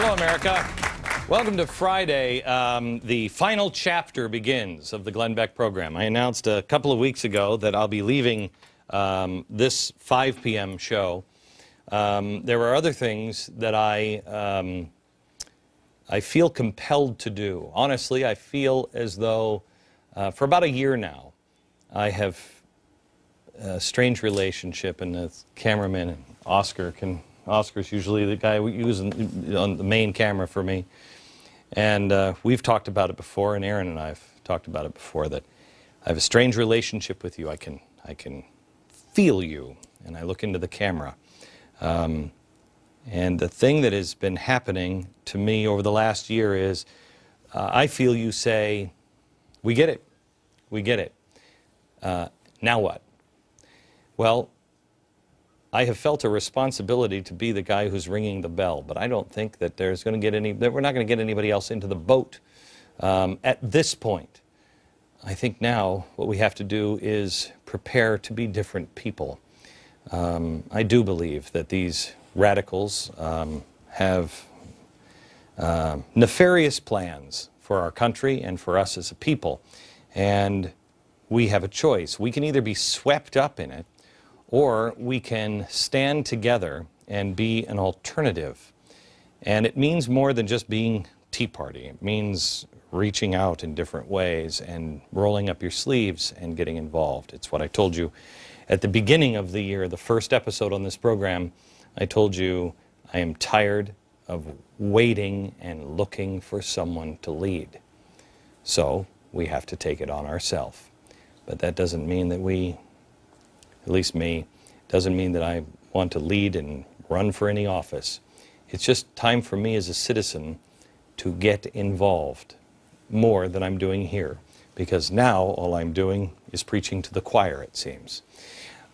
Hello, America. Welcome to Friday. The final chapter begins of the Glenn Beck program. I announced a couple of weeks ago that I'll be leaving this 5 p.m. show. There are other things that I feel compelled to do. Honestly, I feel as though for about a year now, I have a strange relationship, and the cameraman, Oscar's usually the guy we use on the main camera for me. And we've talked about it before, and Aaron and I have talked about it before, that I have a strange relationship with you. I can feel you, and I look into the camera. And the thing that has been happening to me over the last year is I feel you say, we get it. We get it. Now what? Well, I have felt a responsibility to be the guy who's ringing the bell, but I don't think that we're not going to get anybody else into the boat at this point. I think now what we have to do is prepare to be different people. I do believe that these radicals have nefarious plans for our country and for us as a people, and we have a choice. We can either be swept up in it, or we can stand together and be an alternative. And it means more than just being Tea Party. It means reaching out in different ways and rolling up your sleeves and getting involved. It's what I told you at the beginning of the year, the first episode on this program. I told you I am tired of waiting and looking for someone to lead. So we have to take it on ourselves. But that doesn't mean that at least me, doesn't mean that I want to lead and run for any office. It's just time for me as a citizen to get involved more than I'm doing here, because now all I'm doing is preaching to the choir, it seems.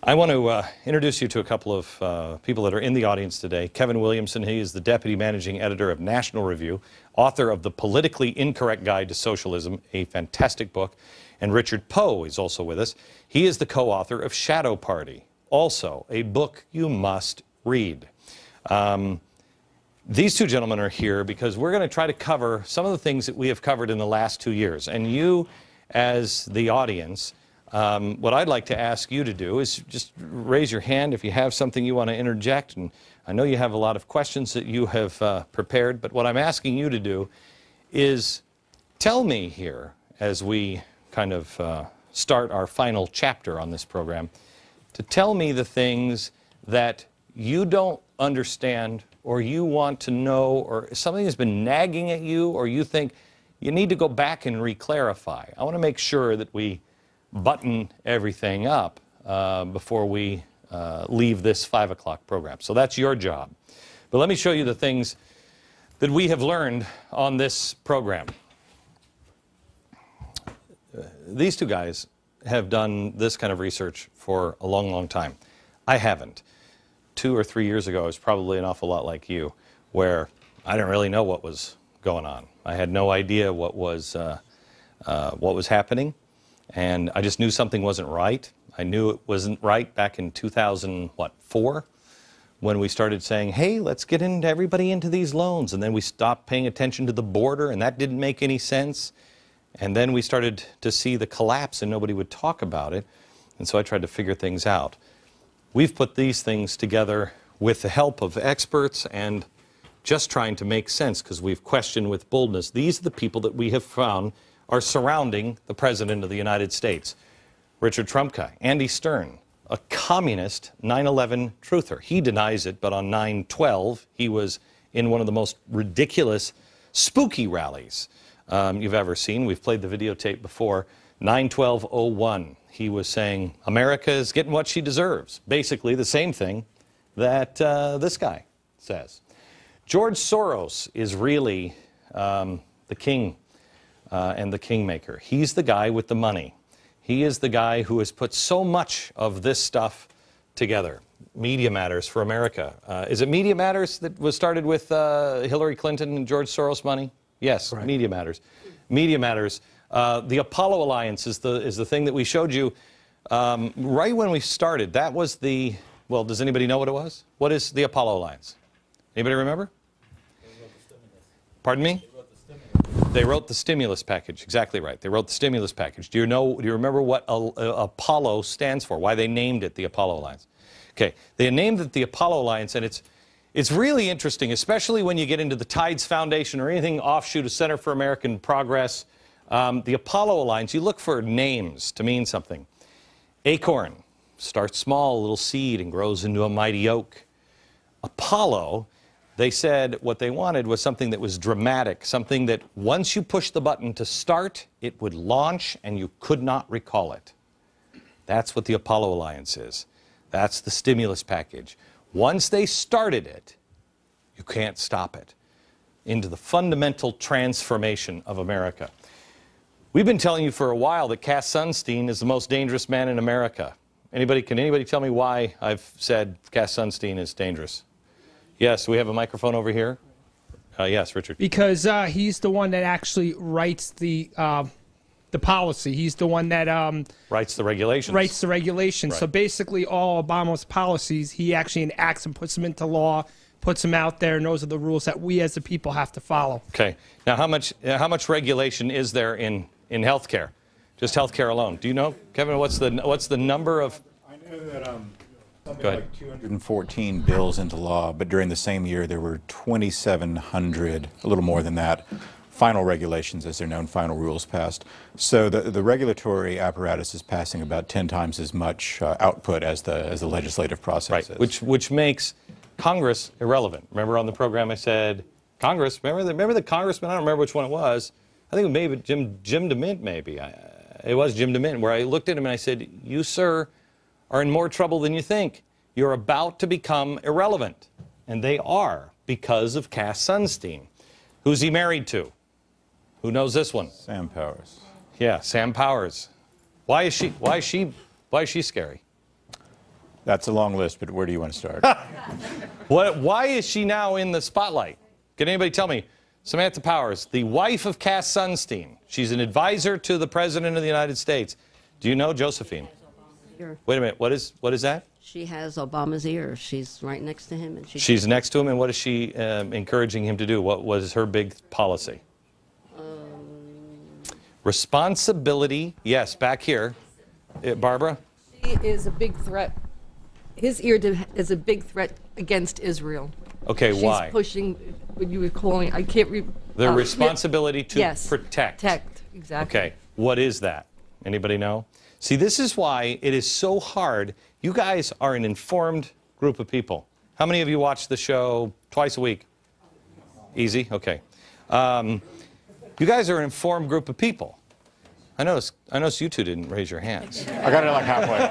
I want to introduce you to a couple of people that are in the audience today. Kevin Williamson, he is the Deputy Managing Editor of National Review, author of The Politically Incorrect Guide to Socialism, a fantastic book. And Richard Poe is also with us. He is the co-author of Shadow Party, also a book you must read. These two gentlemen are here because we're going to try to cover some of the things that we have covered in the last 2 years. And you, as the audience, what I'd like to ask you to do is just raise your hand if you have something you want to interject. And I know you have a lot of questions that you have prepared, but what I'm asking you to do is tell me here, as we kind of start our final chapter on this program, to tell me the things that you don't understand or you want to know, or something has been nagging at you, or you think you need to go back and re-clarify. I want to make sure that we button everything up before we leave this 5 o'clock program. So that's your job. But let me show you the things that we have learned on this program. These two guys have done this kind of research for a long, long time. I haven't. 2 or 3 years ago, I was probably an awful lot like you, where I didn't really know what was going on. I had no idea what was happening, and I just knew something wasn't right. I knew it wasn't right back in 2004, when we started saying, hey, let's get everybody into these loans, and then we stopped paying attention to the border, and that didn't make any sense. And then we started to see the collapse and nobody would talk about it. And so I tried to figure things out. We've put these things together with the help of experts and just trying to make sense, because we've questioned with boldness. These are the people that we have found are surrounding the President of the United States. Richard Trumka, Andy Stern, a communist 9/11 truther. He denies it, but on 9/12, he was in one of the most ridiculous, spooky rallies you've ever seen. We've played the videotape before. 9/12/01. He was saying, America is getting what she deserves. Basically the same thing that this guy says. George Soros is really the king and the kingmaker. He's the guy with the money. He is the guy who has put so much of this stuff together. Media Matters for America. Is it Media Matters that was started with Hillary Clinton and George Soros money? Yes, right. Media Matters. Media Matters. The Apollo Alliance is the thing that we showed you right when we started. That was the, well, does anybody know what it was? What is the Apollo Alliance? Anybody remember? Pardon me? They wrote the stimulus package. Exactly right. They wrote the stimulus package. Do you remember what Apollo stands for? Why they named it the Apollo Alliance? Okay, they named it the Apollo Alliance, and it's really interesting, especially when you get into the Tides Foundation or anything offshoot of Center for American Progress. The Apollo Alliance, you look for names to mean something. Acorn starts small, a little seed, and grows into a mighty oak. Apollo, they said what they wanted was something that was dramatic, something that once you push the button to start, it would launch and you could not recall it. That's what the Apollo Alliance is. That's the stimulus package. Once they started it, you can't stop it. Into the fundamental transformation of America. We've been telling you for a while that Cass Sunstein is the most dangerous man in America. Can anybody tell me why I've said Cass Sunstein is dangerous? Yes, we have a microphone over here. Yes, Richard. Because he's the one that actually writes the policy. He's the one that writes the regulations. Writes the regulations. Right. So basically, all Obama's policies, he actually enacts them, puts them into law, puts them out there, and those are the rules that we as the people have to follow. Okay. Now, how much regulation is there in healthcare? Just healthcare alone. Do you know, Kevin? What's the number of? I know that something like 214 bills into law, but during the same year there were 2,700, a little more than that, final regulations, as they're known, final rules passed. So the regulatory apparatus is passing about 10 times as much output as the legislative process is. Which makes Congress irrelevant. Remember on the program I said, Congress, remember the congressman, I don't remember which one it was, I think maybe Jim DeMint maybe. It was Jim DeMint, where I looked at him and I said, you, sir, are in more trouble than you think. You're about to become irrelevant. And they are, because of Cass Sunstein. Who's he married to? Who knows this one? Sam Powers. Yeah, Sam Powers. Why is she scary? That's a long list, but where do you want to start? Why is she now in the spotlight? Can anybody tell me? Samantha Powers, the wife of Cass Sunstein. She's an advisor to the President of the United States. Do you know Josephine? Wait a minute. What is that? She has Obama's ear. She's right next to him. And she's next to him, and what is she encouraging him to do? What was her big policy? Responsibility. Yes, back here. Barbara? He is a big threat. His ear is a big threat against Israel. Okay, why? She's pushing what you were calling, I can't read. The responsibility to yes, protect. Protect, exactly. Okay, what is that? Anybody know? See, this is why it is so hard. You guys are an informed group of people. How many of you watch the show twice a week? Easy? Okay. You guys are an informed group of people. I noticed you two didn't raise your hands. I got it like halfway.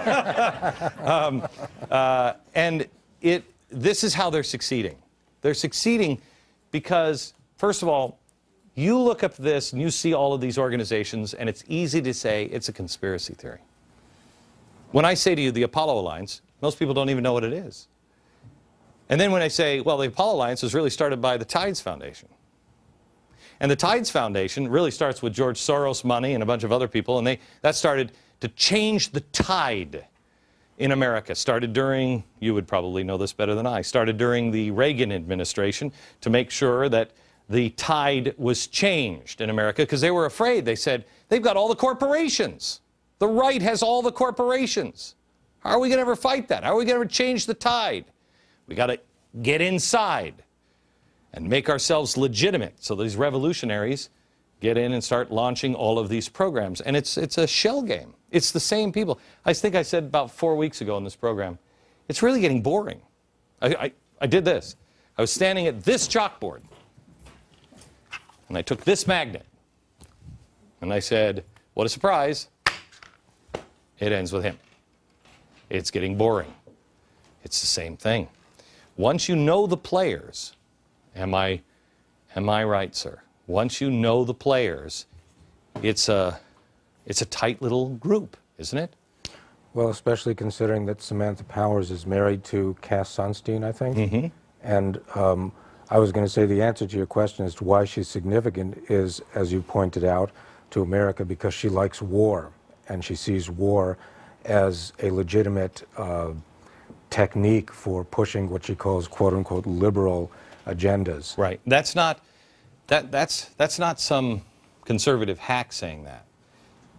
And this is how they're succeeding. They're succeeding because, first of all, you look up this and you see all of these organizations, and it's easy to say it's a conspiracy theory. When I say to you the Apollo Alliance, most people don't even know what it is. And then when I say, well, the Apollo Alliance was really started by the Tides Foundation. And the Tides Foundation really starts with George Soros money and a bunch of other people, and that started to change the tide in America. Started during, you would probably know this better than I, started during the Reagan administration to make sure that the tide was changed in America because they were afraid. They said, they've got all the corporations. The right has all the corporations. How are we going to ever fight that? How are we going to ever change the tide? We got to get inside and make ourselves legitimate. So these revolutionaries get in and start launching all of these programs. And it's a shell game. It's the same people. I think I said about 4 weeks ago in this program, it's really getting boring. I did this. I was standing at this chalkboard, and I took this magnet, and I said, what a surprise. It ends with him. It's getting boring. It's the same thing. Once you know the players, am I right, sir? Once you know the players, it's a tight little group, isn't it? Well, especially considering that Samantha Powers is married to Cass Sunstein, I think. Mm-hmm. And I was going to say the answer to your question as to why she's significant is, as you pointed out, to America because she likes war. And she sees war as a legitimate technique for pushing what she calls, quote-unquote, liberal agendas. Right. That's not That's not some conservative hack saying that.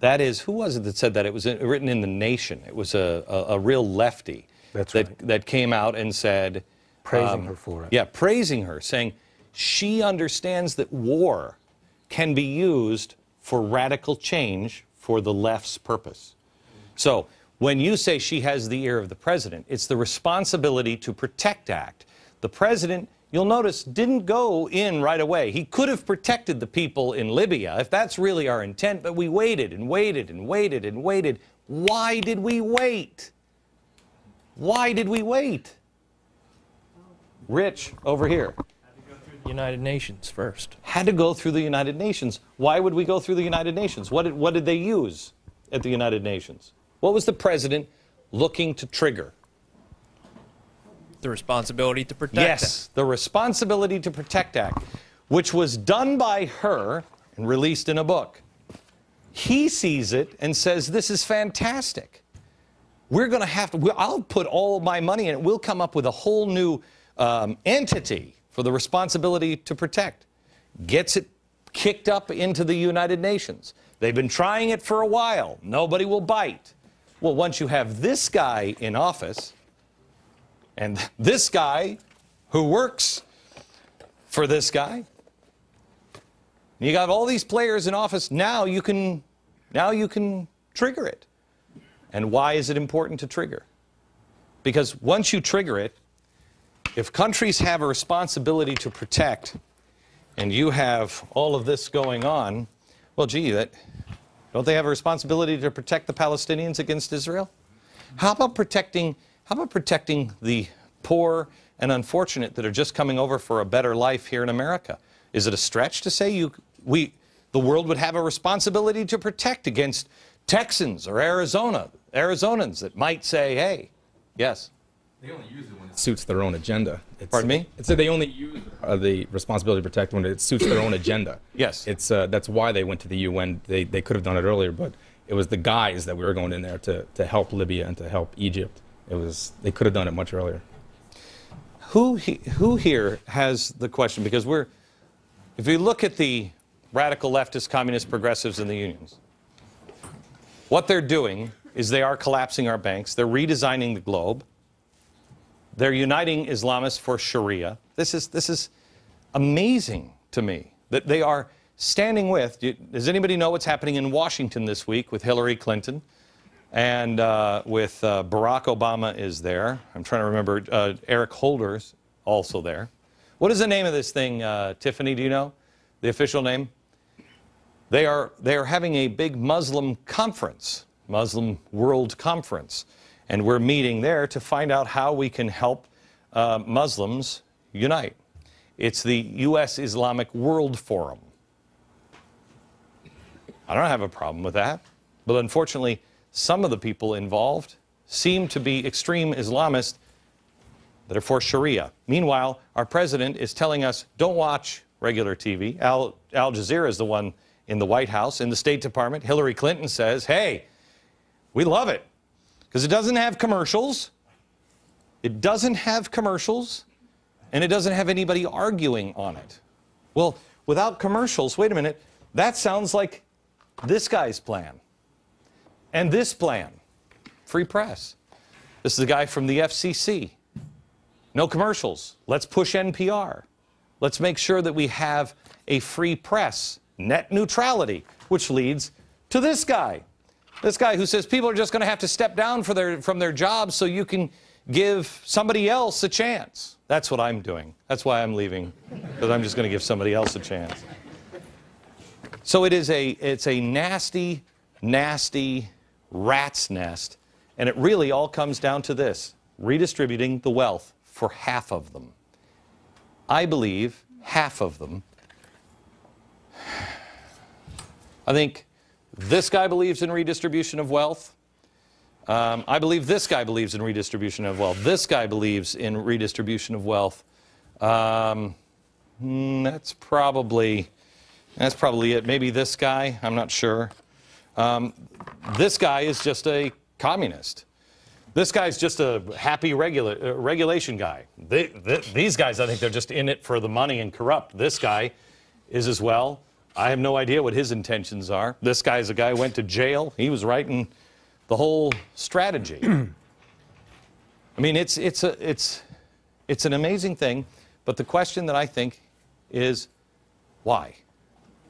That is, who was it that said that? It was written in The Nation. It was a real lefty that came out and said... Praising her for it. Yeah, praising her, saying she understands that war can be used for radical change for the left's purpose. So when you say she has the ear of the president, it's the Responsibility to Protect Act. The president, you'll notice, didn't go in right away. He could have protected the people in Libya, if that's really our intent, but we waited and waited and waited and waited. Why did we wait? Why did we wait? Rich, over here. United Nations first. Had to go through the United Nations. Why would we go through the United Nations? What did they use at the United Nations? What was the president looking to trigger? The Responsibility to Protect Yes, the Responsibility to Protect Act, which was done by her and released in a book. He sees it and says, this is fantastic. We're going to have to, I'll put all of my money in it. We'll come up with a whole new entity for the Responsibility to Protect. Gets it kicked up into the United Nations. They've been trying it for a while. Nobody will bite. Well, once you have this guy in office, and this guy who works for this guy, you got all these players in office, now you can trigger it. And why is it important to trigger? Because once you trigger it, if countries have a responsibility to protect, and you have all of this going on, well, gee, don't they have a responsibility to protect the Palestinians against Israel? How about protecting the poor and unfortunate that are just coming over for a better life here in America? Is it a stretch to say the world would have a responsibility to protect against Texans or Arizonans that might say, hey, yes? They only use it when it suits their own agenda. Pardon me? It's they only use the responsibility to protect when it suits their own agenda. Yes. It's that's why they went to the UN. They could have done it earlier, but it was the guys that we were going in there to help Libya and to help Egypt. They could have done it much earlier. Who here has the question? Because if you look at the radical leftist, communist, progressives in the unions, what they're doing is they are collapsing our banks. They're redesigning the globe. They're uniting Islamists for Sharia. This is amazing to me that they are standing with. Does anybody know what's happening in Washington this week with Hillary Clinton and with Barack Obama is there? I'm trying to remember. Eric Holder's also there. What is the name of this thing, Tiffany? Do you know the official name? They are having a big Muslim conference, Muslim World Conference. And we're meeting there to find out how we can help Muslims unite. It's the U.S. Islamic World Forum. I don't have a problem with that. But unfortunately, some of the people involved seem to be extreme Islamists that are for Sharia. Meanwhile, our president is telling us, don't watch regular TV. Al Jazeera is the one in the White House. In the State Department, Hillary Clinton says, hey, we love it. Because it doesn't have commercials. It doesn't have commercials. And it doesn't have anybody arguing on it. Well, without commercials, wait a minute, that sounds like this guy's plan. And this plan. Free press. This is the guy from the FCC. No commercials. Let's push NPR. Let's make sure that we have a free press. Net neutrality. Which leads to this guy. This guy who says people are just going to have to step down from their jobs so you can give somebody else a chance. That's what I'm doing. That's why I'm leaving, because I'm just going to give somebody else a chance. So it's a nasty, nasty rat's nest, and it really all comes down to this: redistributing the wealth for half of them. I believe half of them. I think this guy believes in redistribution of wealth. I believe this guy believes in redistribution of wealth. This guy believes in redistribution of wealth. That's probably it. Maybe this guy, I'm not sure. This guy is just a communist. This guy's just a happy regulation guy. These guys, I think they're just in it for the money and corrupt. This guy is as well. I have no idea what his intentions are. This guy's a guy who went to jail. He was writing the whole strategy. I mean, it's an amazing thing, but the question that I think is, why?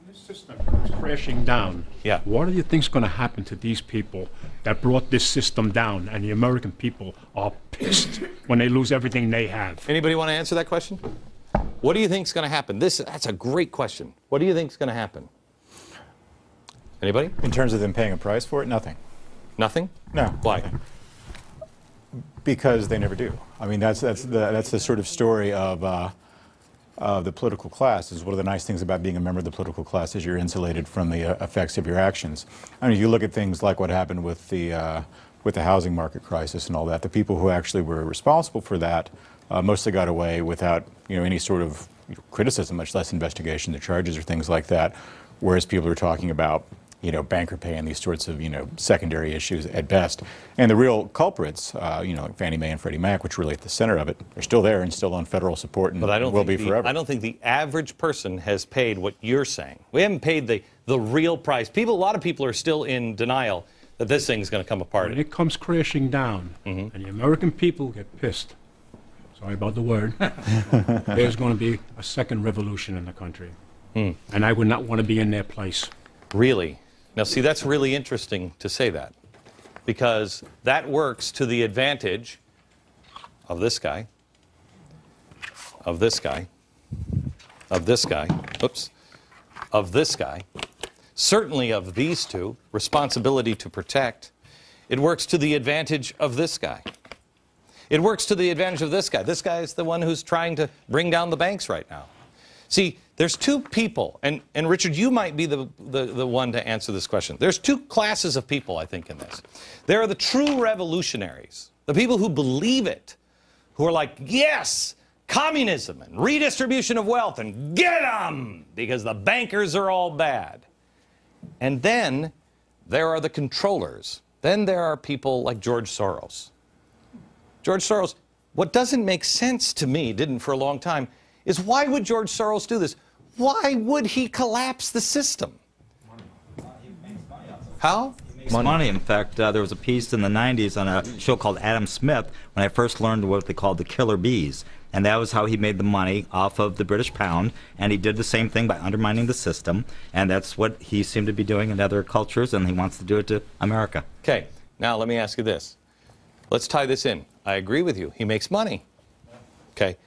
This system comes crashing down. Yeah. What do you think is going to happen to these people that brought this system down? And the American people are pissed when they lose everything they have. Anybody want to answer that question? What do you think is going to happen? That's a great question. What do you think is going to happen? Anybody? In terms of them paying a price for it, nothing. Nothing? No. Why? Nothing. Because they never do. I mean, that's the sort of story of the political class. Is one of the nice things about being a member of the political class is you're insulated from the effects of your actions. I mean, you look at things like what happened with the housing market crisis and all that. The people who actually were responsible for that mostly got away without any sort of criticism, much less investigation, the charges or things like that. Whereas people are talking about banker pay and these sorts of secondary issues at best. And the real culprits, like Fannie Mae and Freddie Mac, which are really at the center of it, are still there and still on federal support and will be forever. I don't think the average person has paid what you're saying. We haven't paid the real price. A lot of people are still in denial that this thing's going to come apart. When it comes crashing down, and the American people get pissed, sorry about the word, there's going to be a second revolution in the country. And I would not want to be in their place. Really? Now, see, that's really interesting to say that, because that works to the advantage of this guy, of this guy, of this guy, oops, of this guy, certainly of these two, responsibility to protect. It works to the advantage of this guy. It works to the advantage of this guy. This guy is the one who's trying to bring down the banks right now. See, there's two people, and Richard, you might be the one to answer this question. There's two classes of people, I think, in this. There are the true revolutionaries, the people who believe it, who are like, yes, communism and redistribution of wealth, and get them, because the bankers are all bad. And then there are the controllers. Then there are people like George Soros. George Soros, what doesn't make sense to me, didn't for a long time, is why would George Soros do this? Why would he collapse the system? How? Money. In fact, there was a piece in the 90s on a show called Adam Smith when I first learned what they called the killer bees. And that was how he made the money off of the British pound. And he did the same thing by undermining the system. And that's what he seemed to be doing in other cultures, and he wants to do it to America. Okay, now let me ask you this. Let's tie this in. I agree with you. He makes money. Okay.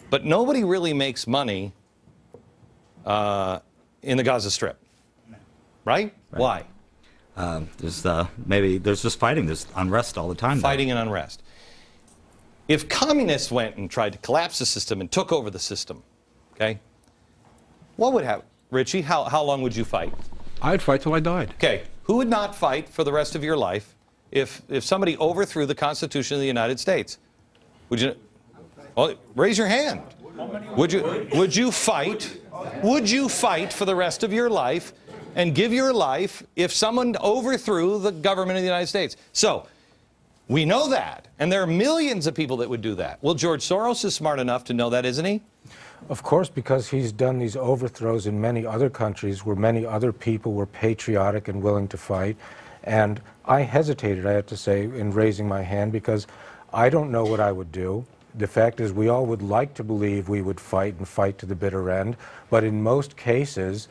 But nobody really makes money in the Gaza Strip, right? Why? There's just fighting. There's unrest all the time. Fighting and unrest. If communists went and tried to collapse the system and took over the system, okay, what would happen? Richie, how long would you fight? I'd fight till I died. Okay, who would not fight for the rest of your life if somebody overthrew the Constitution of the United States? Would you? Well, raise your hand. Would you fight? Would you fight for the rest of your life and give your life if someone overthrew the government of the United States? So, we know that, and there are millions of people that would do that. Well, George Soros is smart enough to know that, isn't he? Of course, because he's done these overthrows in many other countries where many other people were patriotic and willing to fight. And I hesitated, I have to say, in raising my hand because I don't know what I would do. The fact is, we all would like to believe we would fight and fight to the bitter end, but in most cases,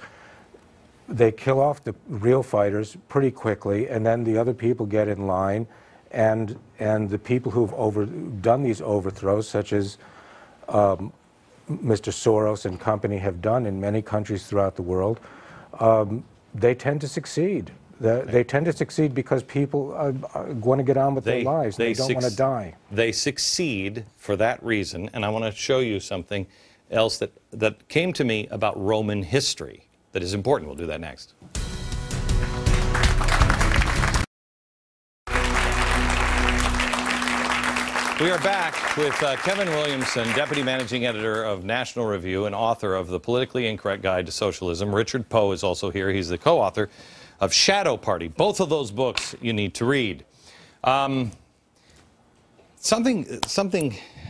they kill off the real fighters pretty quickly, and then the other people get in line, and the people who've done these overthrows, such as Mr. Soros and company have done in many countries throughout the world, they tend to succeed. They tend to succeed because people want to get on with their lives. They don't want to die. They succeed for that reason, and I want to show you something else that came to me about Roman history that is important. We'll do that next. We are back with Kevin Williamson, Deputy Managing Editor of National Review and author of The Politically Incorrect Guide to Socialism. Richard Poe is also here. He's the co-author of Shadow Party. Both of those books you need to read. Something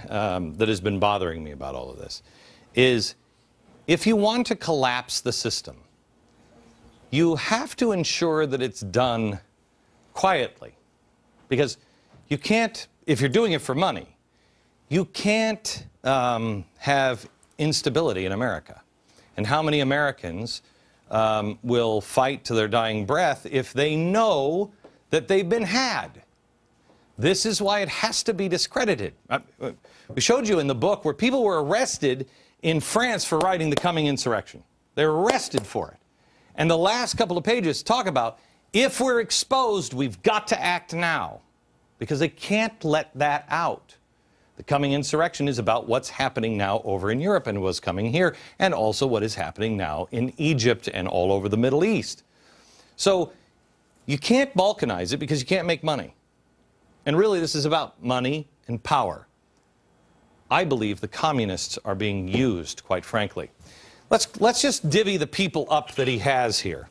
that has been bothering me about all of this is if you want to collapse the system, you have to ensure that it's done quietly. Because you can't, if you're doing it for money, you can't have instability in America. And how many Americans will fight to their dying breath if they know that they've been had? This is why it has to be discredited. We showed you in the book where people were arrested in France for writing The Coming Insurrection. They were arrested for it. And the last couple of pages talk about, if we're exposed, we've got to act now. Because they can't let that out. The Coming Insurrection is about what's happening now over in Europe and what's coming here, and also what is happening now in Egypt and all over the Middle East. So you can't balkanize it because you can't make money. And really this is about money and power. I believe the communists are being used, quite frankly. Let's just divvy the people up that he has here.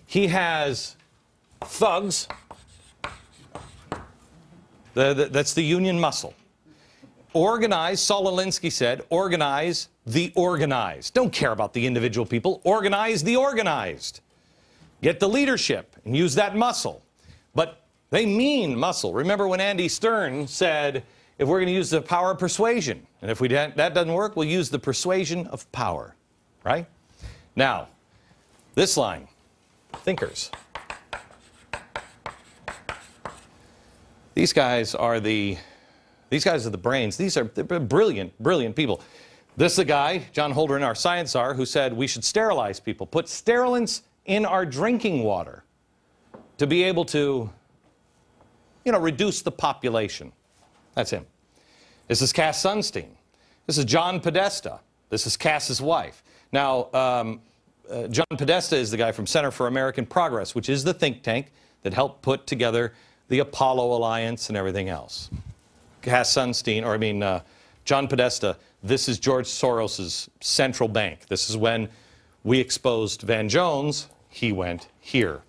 He has thugs. That's the union muscle. Organize, Saul Alinsky said, organize the organized. Don't care about the individual people. Organize the organized. Get the leadership and use that muscle. But they mean muscle. Remember when Andy Stern said, if we're going to use the power of persuasion, and if that doesn't work, we'll use the persuasion of power. Right? Now, this line, thinkers. These guys are the brains. They're brilliant, brilliant people. This is the guy, John Holdren, our science czar, who said we should sterilize people, put sterilants in our drinking water to be able to, reduce the population. That's him. This is Cass Sunstein. This is John Podesta. This is Cass's wife. Now, John Podesta is the guy from Center for American Progress, which is the think tank that helped put together the Apollo Alliance and everything else. Cass Sunstein, John Podesta, this is George Soros's central bank. This is when we exposed Van Jones, he went here.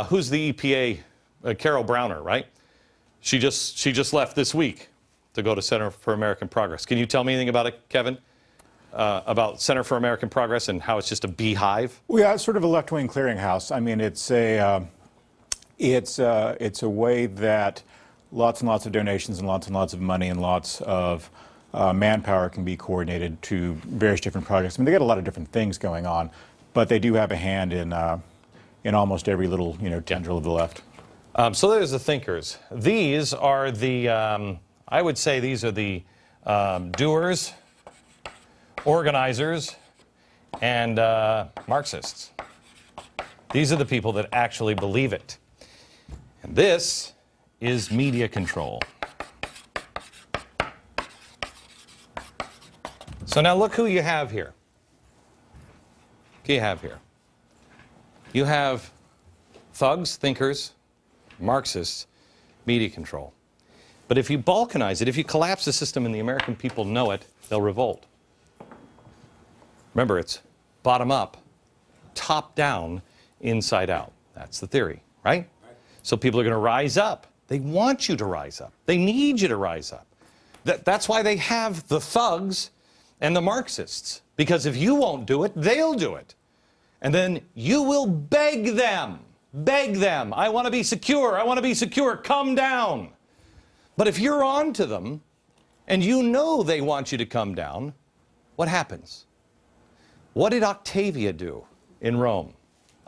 Who's the EPA? Carol Browner, right? She just left this week to go to Center for American Progress. Can you tell me anything about it, Kevin? About Center for American Progress and how it's just a beehive? Well, yeah, it's sort of a left-wing clearinghouse. I mean, it's a way that lots and lots of donations and lots of money and lots of manpower can be coordinated to various different projects. I mean, they got a lot of different things going on, but they do have a hand in almost every little tendril of the left. So there's the thinkers. These are the, I would say these are the doers, organizers, and Marxists. These are the people that actually believe it. And this is media control. So now look who you have here. Who you have here? You have thugs, thinkers, Marxists, media control. But if you balkanize it, if you collapse the system and the American people know it, they'll revolt. Remember, it's bottom up, top down, inside out. That's the theory, right? So people are going to rise up. They want you to rise up. They need you to rise up. That's why they have the thugs and the Marxists. Because if you won't do it, they'll do it. And then you will beg them. Beg them. I want to be secure. I want to be secure. Come down. But if you're on to them and you know they want you to come down, what happens? What did Octavia do in Rome?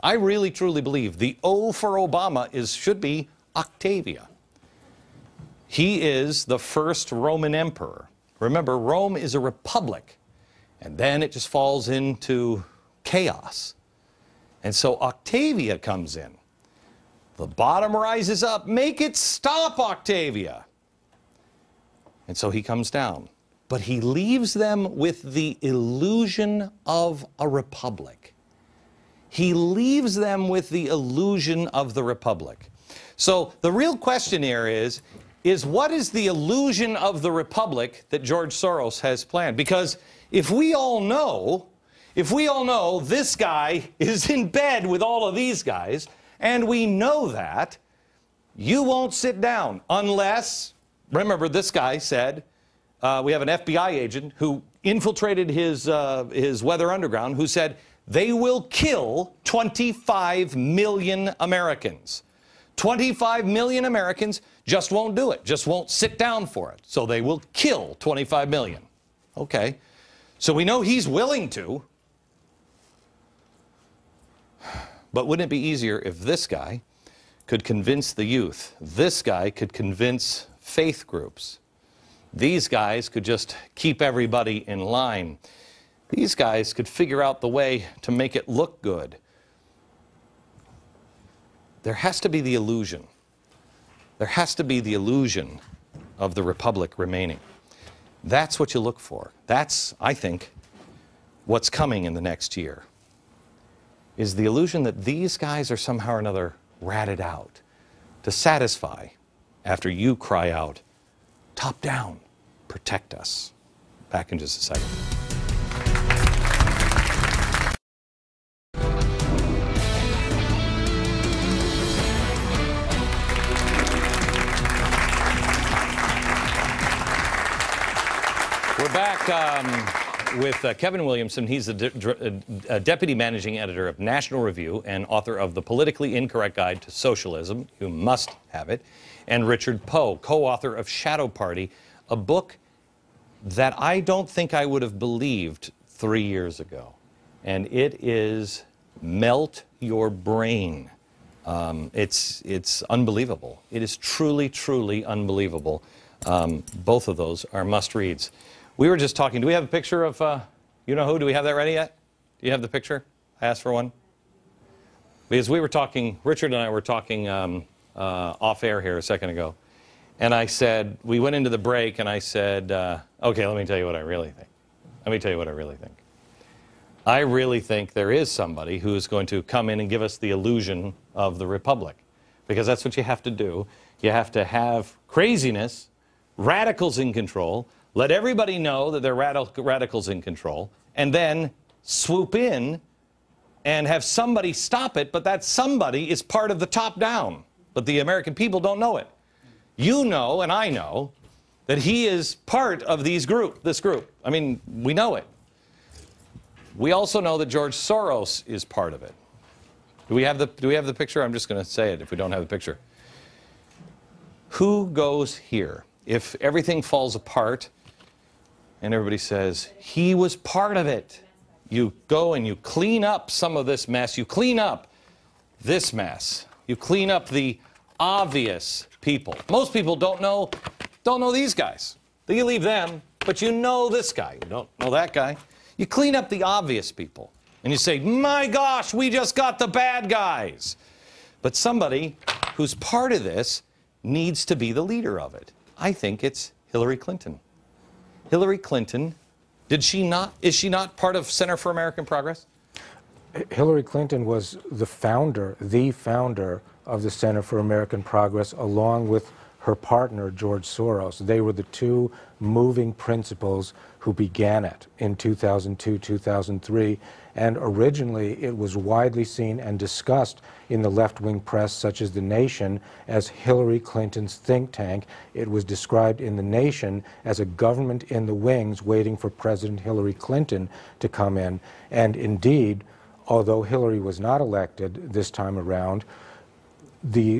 I really truly believe the O for Obama should be Octavia. He is the first Roman emperor. Remember, Rome is a republic, and then it just falls into chaos. And so Octavia comes in. The bottom rises up. Make it stop, Octavia. And so he comes down. But he leaves them with the illusion of a republic. He leaves them with the illusion of the republic. So the real question here is what is the illusion of the republic that George Soros has planned? Because if we all know this guy is in bed with all of these guys, and we know that, you won't sit down unless, remember this guy said, we have an FBI agent who infiltrated his weather underground who said they will kill 25 million Americans. 25 million Americans just won't do it, just won't sit down for it. So they will kill 25 million. Okay. So we know he's willing to. But wouldn't it be easier if this guy could convince the youth? This guy could convince faith groups. These guys could just keep everybody in line. These guys could figure out the way to make it look good. There has to be the illusion. There has to be the illusion of the republic remaining. That's what you look for. That's, I think, what's coming in the next year. Is the illusion that these guys are somehow or another ratted out to satisfy after you cry out, top down, protect us. Back in just a second. We're back with Kevin Williamson. He's the deputy managing editor of National Review and author of The Politically Incorrect Guide to Socialism. You must have it. And Richard Poe, co-author of Shadow Party, a book that I don't think I would have believed 3 years ago. And it is melt your brain. It's unbelievable. It is truly, truly unbelievable. Both of those are must-reads. We were just talking. Do we have a picture of, you know who? Do we have that ready yet? Do you have the picture? I asked for one. Because we were talking, Richard and I were talking off air here a second ago. And I said, we went into the break and I said, okay, let me tell you what I really think. Let me tell you what I really think. I really think there is somebody who is going to come in and give us the illusion of the republic. Because that's what you have to do. You have to have craziness, radicals in control, let everybody know that they're radicals in control, and then swoop in and have somebody stop it, but that somebody is part of the top down. But the American people don't know it. You know, and I know, that he is part of this group. I mean, we know it. We also know that George Soros is part of it. Do we have the picture? I'm just going to say it if we don't have the picture. Who goes here? If everything falls apart and everybody says, he was part of it, you go and you clean up some of this mess. You clean up this mess. You clean up the obvious people. Most people don't know these guys. You leave them, but you know this guy. You don't know that guy. You clean up the obvious people. And you say, my gosh, we just got the bad guys. But somebody who's part of this needs to be the leader of it. I think it's Hillary Clinton. Hillary Clinton, is she not part of Center for American Progress? Hillary Clinton was the founder of the Center for American Progress, along with her partner, George Soros. They were the two moving principals who began it in 2002, 2003. And originally, it was widely seen and discussed in the left-wing press, such as The Nation, as Hillary Clinton's think tank. It was described in The Nation as a government in the wings waiting for President Hillary Clinton to come in. And indeed, although Hillary was not elected this time around,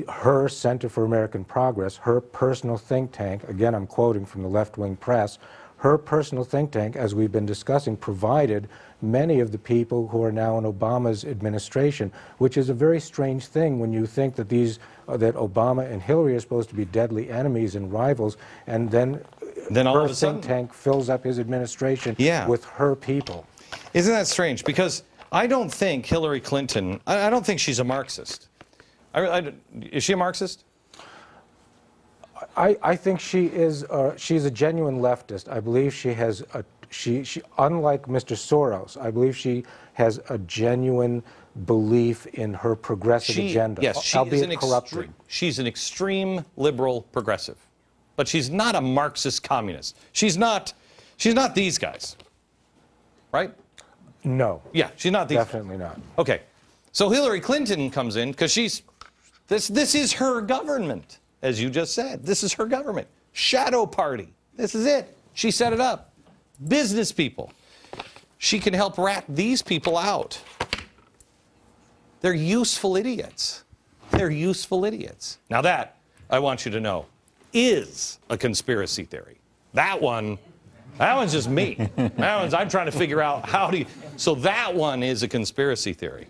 her Center for American Progress, her personal think tank, again I'm quoting from the left-wing press, her personal think tank, as we've been discussing, provided many of the people who are now in Obama's administration, which is a very strange thing when you think that that Obama and Hillary are supposed to be deadly enemies and rivals, and then all her of a sudden, think tank fills up his administration with her people. Isn't that strange? Because I don't think Hillary Clinton, I don't think she's a Marxist. Is she a Marxist? I think she is. She's a genuine leftist. I believe she has she unlike Mr. Soros, I believe she has a genuine belief in her progressive agenda. Yes, she's an extreme liberal progressive, but she's not a Marxist communist. She's not these guys, right? No. Yeah, she's not these. Definitely not. Okay, so Hillary Clinton comes in because this is her government. As you just said, this is her government. Shadow party. This is it. She set it up. Business people. She can help rat these people out. They're useful idiots. They're useful idiots. Now that, I want you to know, is a conspiracy theory. That one's just me. I'm trying to figure out how do you... So that one is a conspiracy theory.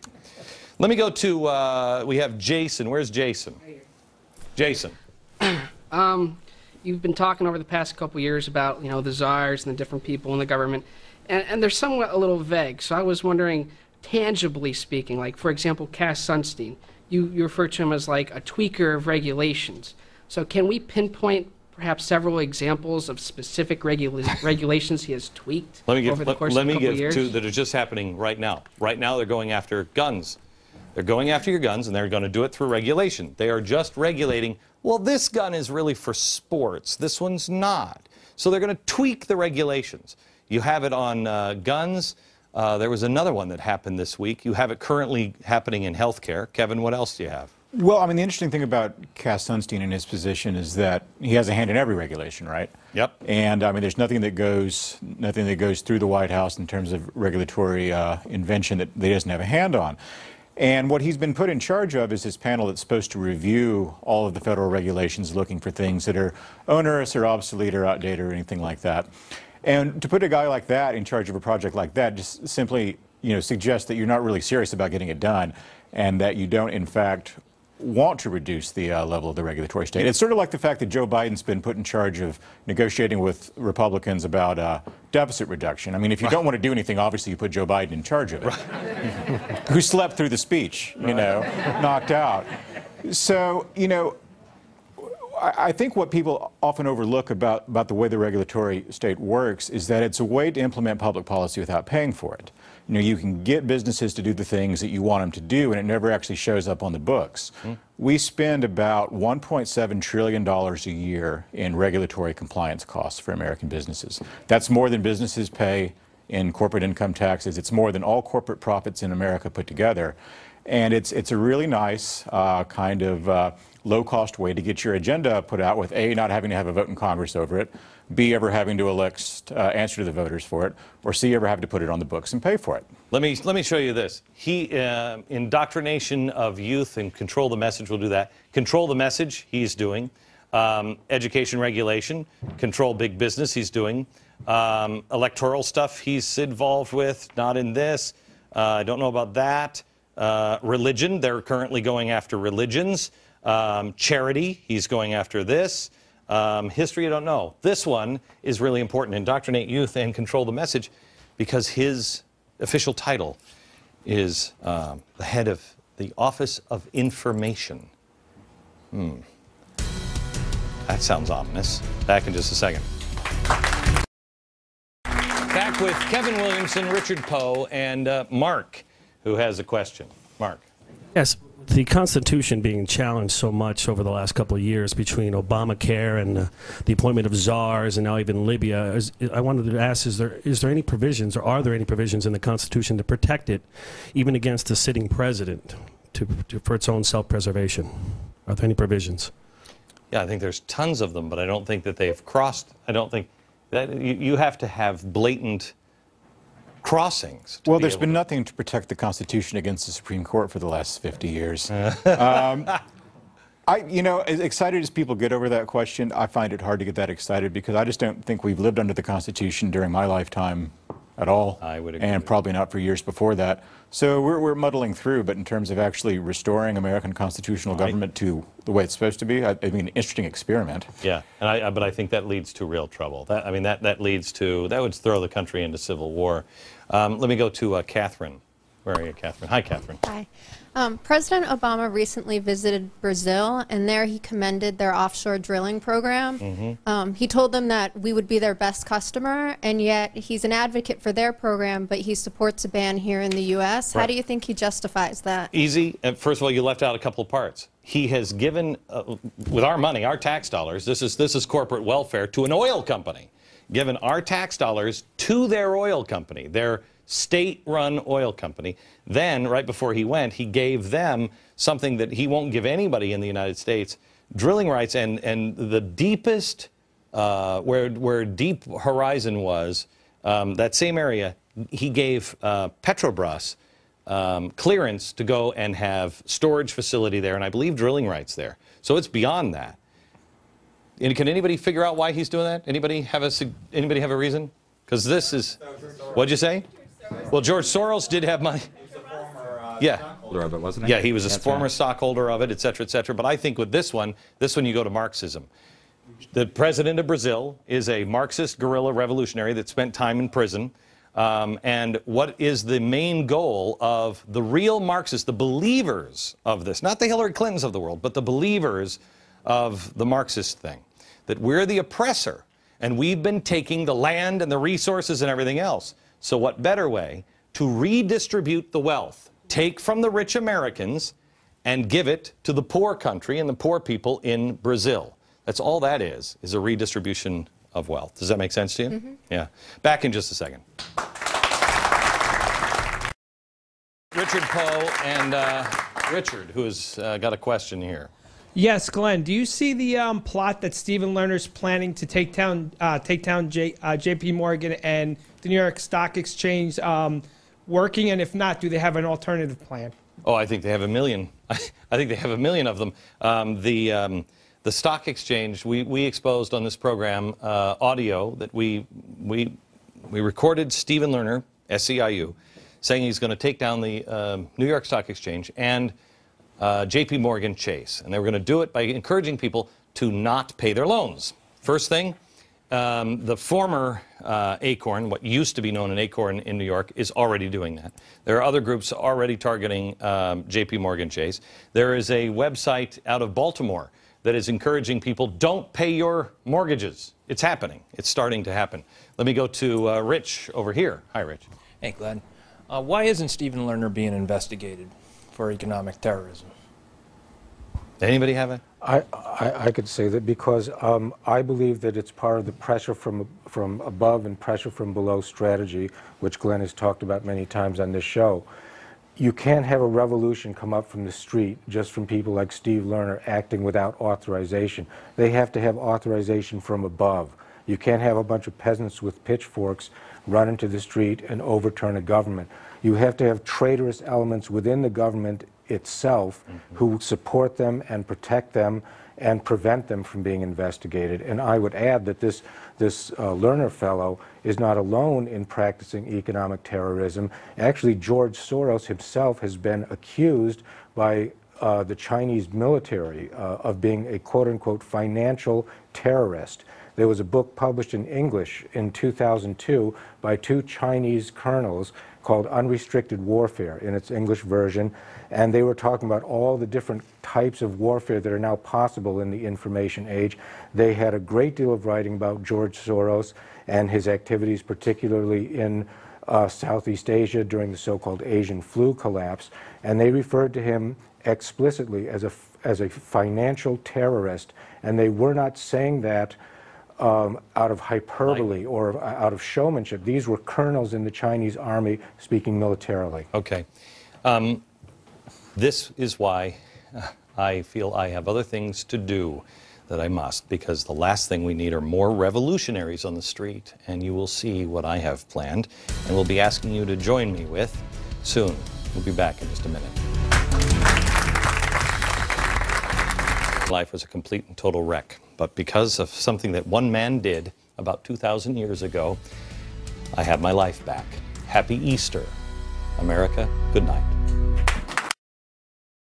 Let me go to, we have Jason. Where's Jason? Jason. You've been talking over the past couple years about, the czars and the different people in the government, and they're somewhat a little vague. So I was wondering, tangibly speaking, like, for example, Cass Sunstein, you refer to him as like a tweaker of regulations. So can we pinpoint perhaps several examples of specific regulations he has tweaked over the course of a couple years? Two that are just happening right now. Right now they're going after guns. They're going after your guns, and they're going to do it through regulation. They are just regulating, well, this gun is really for sports. This one's not. So they're going to tweak the regulations. You have it on guns. There was another one that happened this week. You have it currently happening in healthcare. Kevin, what else do you have? Well, I mean, the interesting thing about Cass Sunstein and his position is that he has a hand in every regulation, right? Yep. And I mean, there's nothing that goes through the White House in terms of regulatory invention that he doesn't have a hand on. And what he's been put in charge of is his panel that's supposed to review all of the federal regulations, looking for things that are onerous or obsolete or outdated or anything like that. And to put a guy like that in charge of a project like that just simply, suggests that you're not really serious about getting it done, and that you don't, in fact, want to reduce the level of the regulatory state. It's sort of like the fact that Joe Biden's been put in charge of negotiating with Republicans about deficit reduction. I mean, if you don't want to do anything, obviously you put Joe Biden in charge of it. Right. Who slept through the speech, knocked out. So, I think what people often overlook about the way the regulatory state works is that it's a way to implement public policy without paying for it. You can get businesses to do the things that you want them to do, and it never actually shows up on the books. We spend about $1.7 trillion a year in regulatory compliance costs for American businesses. That's more than businesses pay in corporate income taxes. It's more than all corporate profits in America put together. And it's a really nice kind of low-cost way to get your agenda put out with A, not having to have a vote in Congress over it, B, ever having to answer to the voters for it, or C, ever having to put it on the books and pay for it. Let me show you this. Indoctrination of youth and control the message will do that. Control the message, he's doing. Education regulation, control big business, he's doing. Electoral stuff he's involved with, not in this. I don't know about that. Religion, they're currently going after religions. Charity, he's going after this. History, I don't know. This one is really important. Indoctrinate youth and control the message, because his official title is the head of the Office of Information. That sounds ominous. Back in just a second. Back with Kevin Williamson, Richard Poe, and Mark, who has a question. Mark. Yes. The Constitution being challenged so much over the last couple of years between Obamacare and the appointment of czars and now even Libya, I wanted to ask, is there any provisions, or are there any provisions in the Constitution to protect it, even against a sitting president, for its own self-preservation? Are there any provisions? Yeah, I think there's tons of them, but I don't think that they've crossed. I don't think that you have to have blatant crossings. Well, there's been nothing to protect the Constitution against the Supreme Court for the last 50 years. As excited as people get over that question, I find it hard to get that excited, because I just don't think we've lived under the Constitution during my lifetime at all. I would agree. And probably not for years before that. So we're muddling through, but in terms of actually restoring American constitutional government to the way it's supposed to be, I mean, an interesting experiment. Yeah, but I think that leads to real trouble. That would throw the country into civil war. Let me go to Catherine. Where are you, Catherine? Hi, Catherine. Hi. President Obama recently visited Brazil, and there he commended their offshore drilling program. He told them that we would be their best customer, and yet he's an advocate for their program, but he supports a ban here in the U.S. Right. How do you think he justifies that? Easy. First of all, you left out a couple of parts. He has given, with our money, our tax dollars, this is corporate welfare, to an oil company. Given our tax dollars to their oil company, their state-run oil company. Then, right before he went, he gave them something that he won't give anybody in the United States, drilling rights and the deepest where Deep Horizon was, that same area, he gave Petrobras clearance to go and have storage facility there, and I believe drilling rights there. So it's beyond that. And can anybody figure out why he's doing that? Anybody have a reason? Because this is, what'd you say? Well, George Soros did have money. Yeah. Stockholder of it, wasn't he? Yeah, he was a That's former right. stockholder of it, et cetera, et cetera. But I think with this one you go to Marxism. The president of Brazil is a Marxist guerrilla revolutionary that spent time in prison. And what is the main goal of the real Marxists, the believers of this, not the Hillary Clintons of the world, but the believers of the Marxist thing, that we're the oppressor and we've been taking the land and the resources and everything else. So what better way to redistribute the wealth, take from the rich Americans and give it to the poor country and the poor people in Brazil. That's all that is a redistribution of wealth. Does that make sense to you? Mm-hmm. Yeah. Back in just a second. Richard Poe and Richard, who's got a question here. Yes, Glenn. Do you see the plot that Stephen Lerner's planning to take down J.P. Morgan and the New York Stock Exchange working? And if not, do they have an alternative plan? Oh, I think they have a million. I think they have a million of them. The stock exchange, we exposed on this program audio that we recorded Stephen Lerner, SEIU, saying he's going to take down the New York Stock Exchange and J.P. Morgan Chase. And they were going to do it by encouraging people to not pay their loans. First thing, the former Acorn, what used to be known as Acorn in New York, is already doing that. There are other groups already targeting J.P. Morgan Chase. There is a website out of Baltimore that is encouraging people, don't pay your mortgages. It's happening. It's starting to happen. Let me go to Rich over here. Hi, Rich. Hey, Glenn. Why isn't Stephen Lerner being investigated for economic terrorism? Anybody have it? I could say that because I believe that it's part of the pressure from above and pressure from below strategy, which Glenn has talked about many times on this show. You can't have a revolution come up from the street just from people like Steve Lerner acting without authorization. They have to have authorization from above. You can't have a bunch of peasants with pitchforks run into the street and overturn a government. You have to have traitorous elements within the government itself who support them and protect them and prevent them from being investigated. And I would add that this Lerner fellow is not alone in practicing economic terrorism. Actually, George Soros himself has been accused by the Chinese military of being a quote-unquote financial terrorist. There was a book published in English in 2002 by two Chinese colonels called Unrestricted Warfare in its English version, and they were talking about all the different types of warfare that are now possible in the information age. They had a great deal of writing about George Soros and his activities, particularly in Southeast Asia during the so-called Asian flu collapse, and they referred to him explicitly as a financial terrorist, and they were not saying that out of hyperbole or out of showmanship. These were colonels in the Chinese army speaking militarily. Okay. This is why I feel I have other things to do that I must, because the last thing we need are more revolutionaries on the street, and you will see what I have planned, and we'll be asking you to join me with soon. We'll be back in just a minute. Life was a complete and total wreck, but because of something that one man did about 2,000 years ago, I have my life back. Happy Easter, America. Good night.